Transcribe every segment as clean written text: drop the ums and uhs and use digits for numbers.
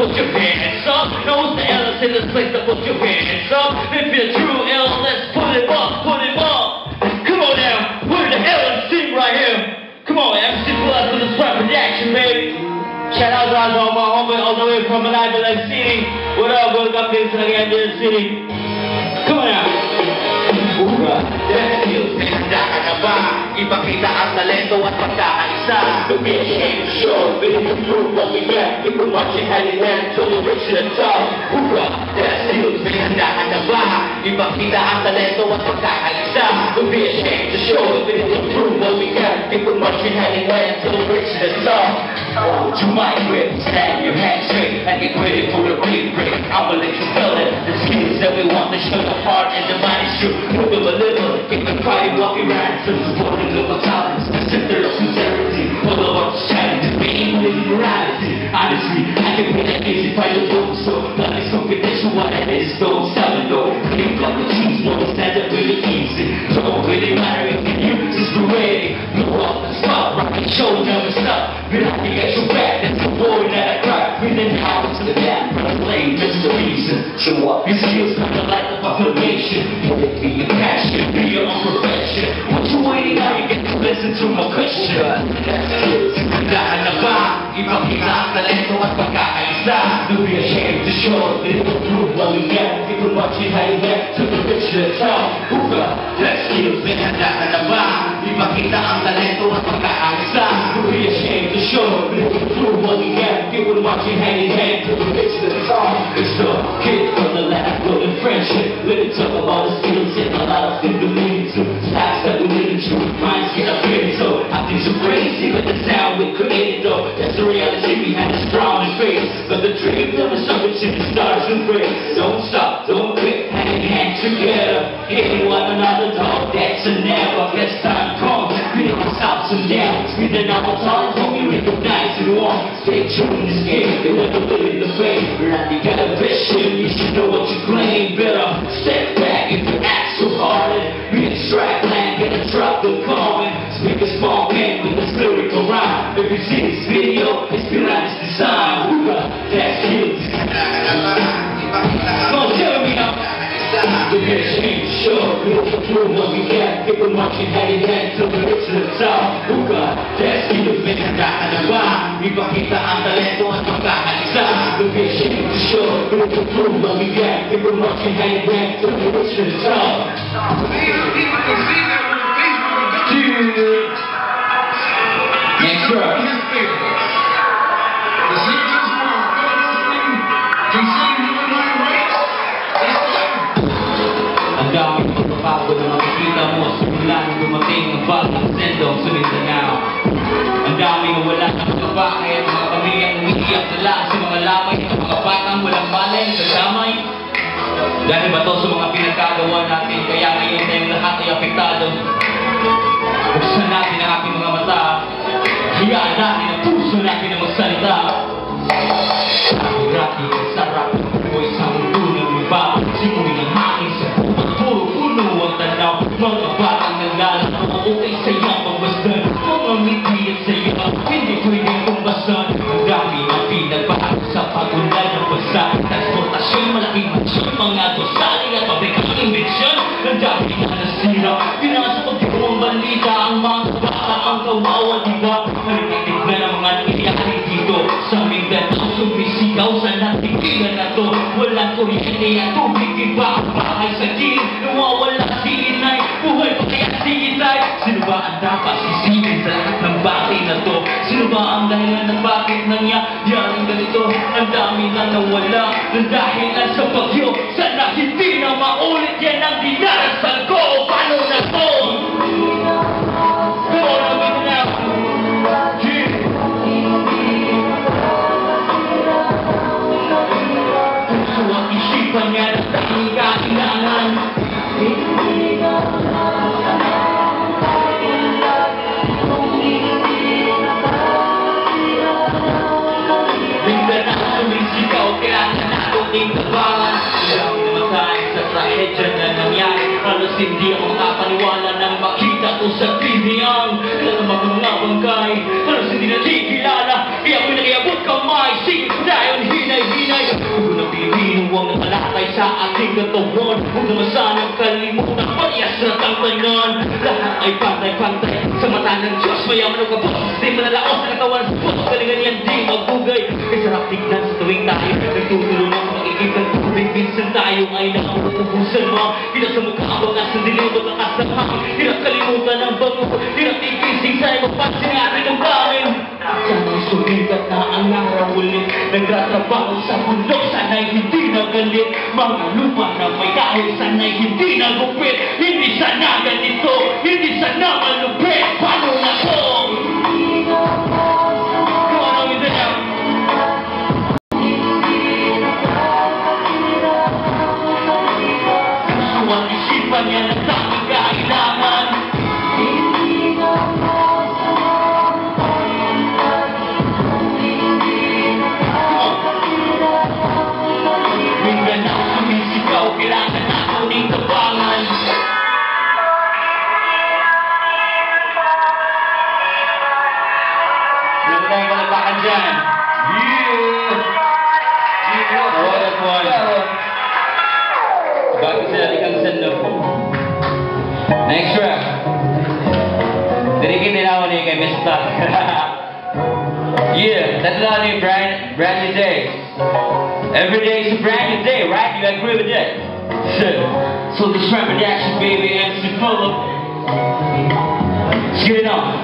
put your hands up. Now who's the L's in this place to put your hands up? If you're true L, let's put him up, put him up. Come on now, put the L and sing right here. Come on, MC Plus with this rap reaction, baby. Shout out to all my homies all the way from Manila City. What up, welcome to Manila City. Come on now. That's you, handa ka na ba? Ipakita ang talento at pagkakaisa. Don't be ashamed to show, but if you prove what we got, we can march it hand in hand till we reach the top. Hoorah, that's you, handa ka na ba? Ipakita ang talento at pagkakaisa. Don't be ashamed to show, but if you prove what we got, we can march it hand in hand till we reach the top. You might grip, stand your hands straight, and get ready for the big break. I'ma let you feel it, the skills that we want to show the heart and the mind is true. Move them a little, get the pride, walk around, so supporting local talents, the center of sincerity. All of us challenges, being living morality. Honestly, I can be that easy, fight the book, so nothing's confidential, what it is, don't sell it though. You got the cheese, no, it's not that really easy. Don't really matter if you use this parade. No off the spot, rock the show, never stop. We're not gonna get your back, that's the boy that I cry. Breathing out to the back, run lane, just the reason. Show up your skills, come to light of affirmation. Be your passion, be your own profession. What you waiting on, you get to listen to my question. Dahan na ba? Ipakita ang talento at pagkakaisa. Don't be ashamed to show that it will prove what we get. People watching how you get to the picture the top. Hookah, let's skills, dahan na ba? Ipakita ang talento at pagkakaisa. Don't be ashamed to show that it will prove what we get. People watching hand in hand to the picture the top. It's the kid from the lab, building friendship. Let it talk about the skills and a lot of things to lead to. Facts that we live in true, minds get up here. So I think so crazy, but the sound we created though. That's the reality behind the strong and face. But the dream never stops until the stars and break. Don't stop, don't quit, hand in hand together. Hitting one another, dog, that's a never. Guess time comes, we don't stop some downs. We the normal times when we recognize it all. Stay true in this game, they never live in the fame. You got a vision, you should know what you claim. Better step back if you act so hard. Be a strap land, get a drop the comment. Speak a small pen with a lyrical rhyme. If you see this video, it's behind this design. Hoorah, that's you. Come on, tell me now. The machine sure, we don't prove what we got. People marching hand in hand till we reach the top. Hookah, that's you, dahan na ba? Ipakita ang talento at pagkakaisa. The machine sure, we don't prove what we got. People marching hand in hand till we reach the top. Next up. Ang daming pagpapago na makikita mo. Simulan dumating ang bagong sendong Sumindanao. Ang daming wala ng mga bakit. Mga pamilyang umiiyak na lang sa mga lamay. Mga batang walang malay sa damay. Dahil ba to sa mga pinagkagawa natin? Kaya ngayon tayong lahat ay apektado. Buksan natin ang aking mga mata. Hayaan natin ang puso natin na magsalita. Raki, sarap o isang mundo ng iba. Simoy ng hangin sa puro puno ang tanaw. Mga batang naglalang, mga okay sa iyang pagbasdan. Mga ngiti at saya, hindi pwedeng kumbasan. Ang dami ng pinagbago sa pagunlad ng basa. Transportasyon, malaking mansyon, mga gosali at pabrikang imbensyon. Ang dami na nasira, pinasa pagtipong balita. Ang mga bata ang kawawa, diba? Narinig na ng mga nangyayari dito sa Mindanao. Sumisigaw sa natigilan na to. Walang kuryente at tubig, diba? Ang bahay sa gilid, nawawala si inay. Buhay pa kaya si inay. Sino ba ang dapat sisipin sa lahat ng bagay na to? Sino ba ang dahilan ng bakit nangyayaring ganito? Ang dami na nawala ng dahilan sa bagyo. Sana hindi na maulit yan ang dinarasal ko. Paano na to? Isipan niya na tanging kailangan. Mindanao sumisigaw, kailangan natin tingtabangan. Ilang namatay sa trahedya na nangyari. Halos hindi ako makapaniwala nang makita ko sa TV-ang mga bangkay. Halos hindi natin kilala, kaya pinag-iabot kamay. Sige, dahil hinay huwag nakalakay sa ating katawan. Huwag naman sanang kalimutan, parehas na tangtanan. Lahat ay pantay-pantay sa mata ng Diyos. Mayaman o kabos, di manalaos sa katawan sa Diyos. Galingan yan di magbugay. Kasarap tignan sa tuwing tayo nagtutulungan, makikip ng tubig. Minsan tayo ay nakauubusan mo. Hirap sa mukha ang mga sandilim at nakasamang. Hirap kalimutan ang bago, hirap igising sa'yo mapansin natin ang bamin. Sana'y sumigat na ang narawulit. Nagtatrabaho sa bundok, sana'y hindi nagalit. Mga lupa na may dahil, sana'y hindi nagupit. Hindi sana ganito, hindi sana malupit. Paano na to? Come on, with them. Gusto ang isipan niya na tanging kailangan. Kailangan na kuning tabangan. Huwag tayong kalabakan dyan. What a point. Bago sila ikang sando. Next track. Dirikin din ako niya kay Mr. Yeah, that's not a brand new day. Every day is a brand new day, right? You agree with that? So this rap reaction, baby, MC Philip. Let's get it on.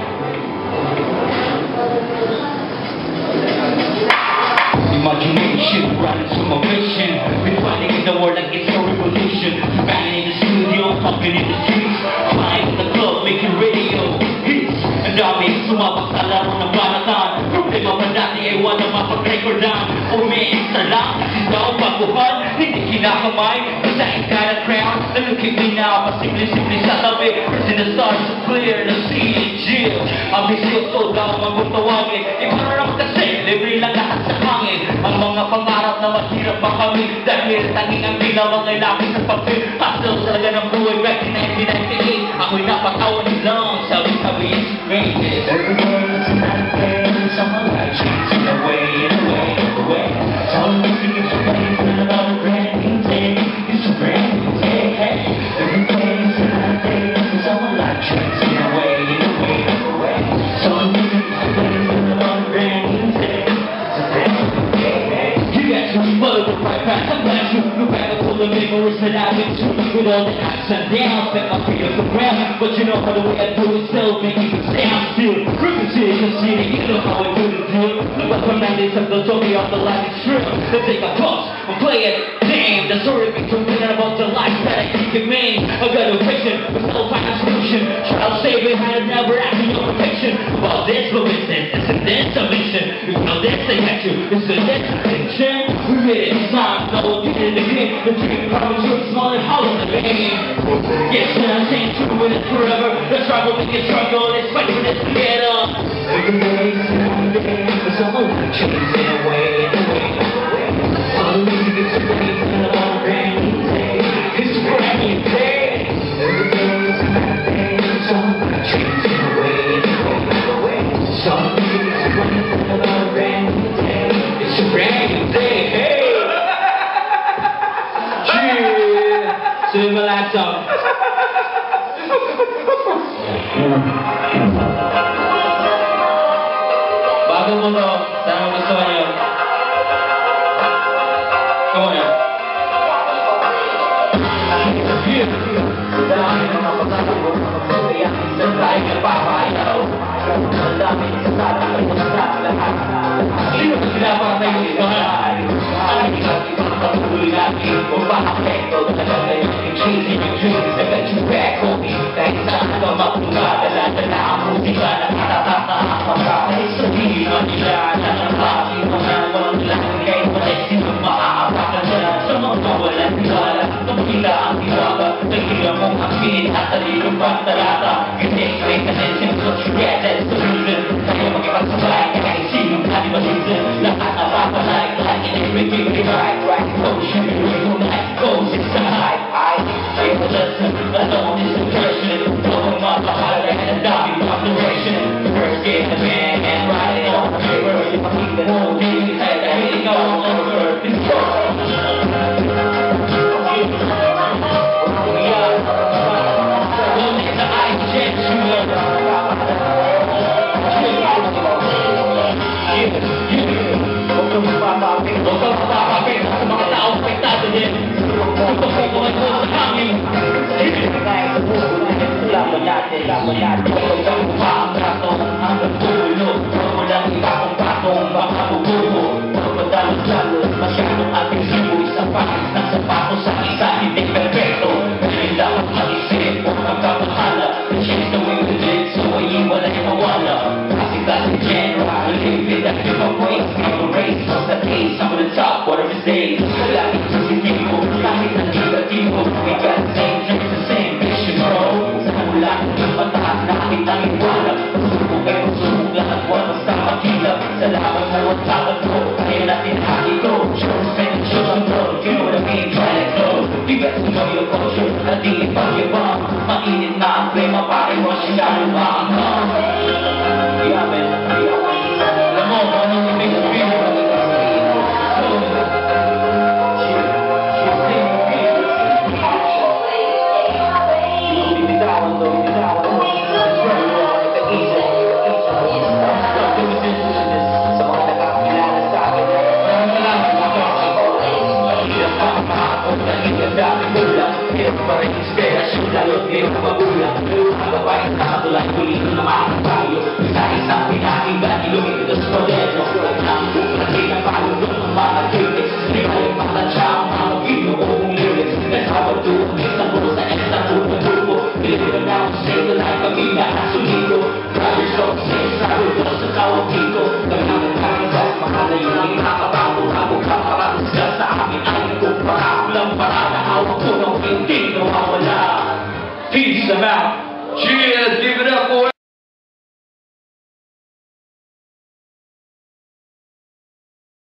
Imagination, running to my vision. Been fighting in the world like it's a revolution. Banging in the studio, pumping in the streets. Flying in the club, making radio hits. Ang dami sumabak sa laro ng banatan. Problema pa dati ay wala mapag-recordan. Umiisa lang, sigaw, baguhan. Hindi kinakamay, masahing ka na crown. Nalukit me now, pasimple-simple sa tabi. Kasi the stars are clear, the sea is chill. Ambisyoso daw magutawagin. Iparang kasi, libre lang lahat sa hangin. Ang mga pangarap na mahirap pa kami. Dahil tanging ang ginawang ay lapis sa papel. Hustle talaga ng buhay back in 1998. Ako'y napatawan lang, sabi-sabi it's great. Every day is another day. Someone like changing the way, in a way, in a way. Someone listening to play for another brand new day. It's a brand new day, hey. Every day is another day. Someone like changing the way, in a way, in a way. Someone listening to play for another brand new day. It's a brand new day, hey. You got to follow the right path. I'm glad you look back at all the memories that I've been through. With all the ups and downs, set my feet off the ground. But you know how the way I do it, still making it sound still. Repetition, city, you know how I do the deal. Look up from that days of the Toby off the life is real. They take a pause and play it. Damn, the story between me about the life that I keep in me. I got a vision, but still find a solution. Child saving, had never acting your protection. About this, but it's this a mission. You know this, they got you. It's a this attention. We made it this time, no, we did it again. The dream promise you small and hollow the game. Yes, I'm saying true with it forever. The struggle with your struggle, let's fight for this together. Every day is another day. There's all the change in a way, in a way, in a way. All the music is a way, and I'm on a brand new day. It's a brand new day. Every day is another day. There's all the change in a way, in a way, in a way. So all the music is a way, and I'm on a brand new day. It's a brand new day, hey! Cheers! So my last song. Bago mo to, sana magustuhan nyo. Come on now. Dahil na mapagkakaroon ng magsuliyak, isang tayo napapayaw. Ang dami sa sana ay masarap lahat. Sino sila para tayo ibahay? Ang ibang patuloy natin kung bakit o talagang yung chasing your dreams. I got you back, homie. Kahit saan ka mapunta, dala-dala ang musika na katatatahapan ka. Kahit sabihin mo nila na ang aking mga walang lang kahit mali sino maaapakan nila sa mga walang tiwala. Kapila ang tiwala, nagkira mong hapin at talilong pantalata. You take great attention, so you get that solution. Kaya mag-ipagsabay kahit sinong kalimasin. Lahat na papalay, like in everything we ride. Right motion, you like goes inside. I say the lesson, alone is the person. Blowing up a highlight and a dime population. First get the man and ride it on the river. If I keep the whole thing, I hate it all over this world. ating o sa makakapit sa mga taong apektado din. Tupakukuhan ko sa hangin. Kahit sa buko na laban natin. Huwag kang ang rato hanggang pulo. Huwag mo lang itakong patong baka bububo. Huwag madalos-dalos masyadong ating sibo. Isang pakis ng sapatos sa isa hindi perfecto. Ngayon dapat mag-isip o magkapahala. Change the way we live so ay wala'y mawala. Kasi general, live it at different ways. Never race, what's the case? I'm on the top, what of his days? Wala isisitibo, kahit ang negatibo. We got the same dreams, the same vision, bro. Sa mula ng pataas, nakit ang iwala. Pasubok ay pasubok, lahat wala basta makilap. Salamat mo at sabat ko, kaya natin hakito. Show respect, show some love, you know what I mean? Try it slow, you got to know your culture. At di ipag-ibang, mainit na ang flame, pare mo siya lumang. Yeah, man. Alam mo, anong ibig sabihin? Parang inspirasyon lalo't mayroong magulang. Ang babae sa katulad kulit na mga tayo. Isa-isang pinakinggan, ilumito sa proyekto. At nang kasi ng palulong ng mga critics. Di ba yung matansya ang mga binuong lyrics. Nagkawag doon, isang buo sa isang buong grupo. Deliver na ang single ay pamilya at sulido. Brothers of six, sabi ko sa kawag dito. Nagkawag kami sa mahalayo ng nakakabago. Ako kaparatos ka sa amin ay kumpara. Walang parada, hawak ko ng hindi nawawala. Peace, I'm out. Cheers, give it up for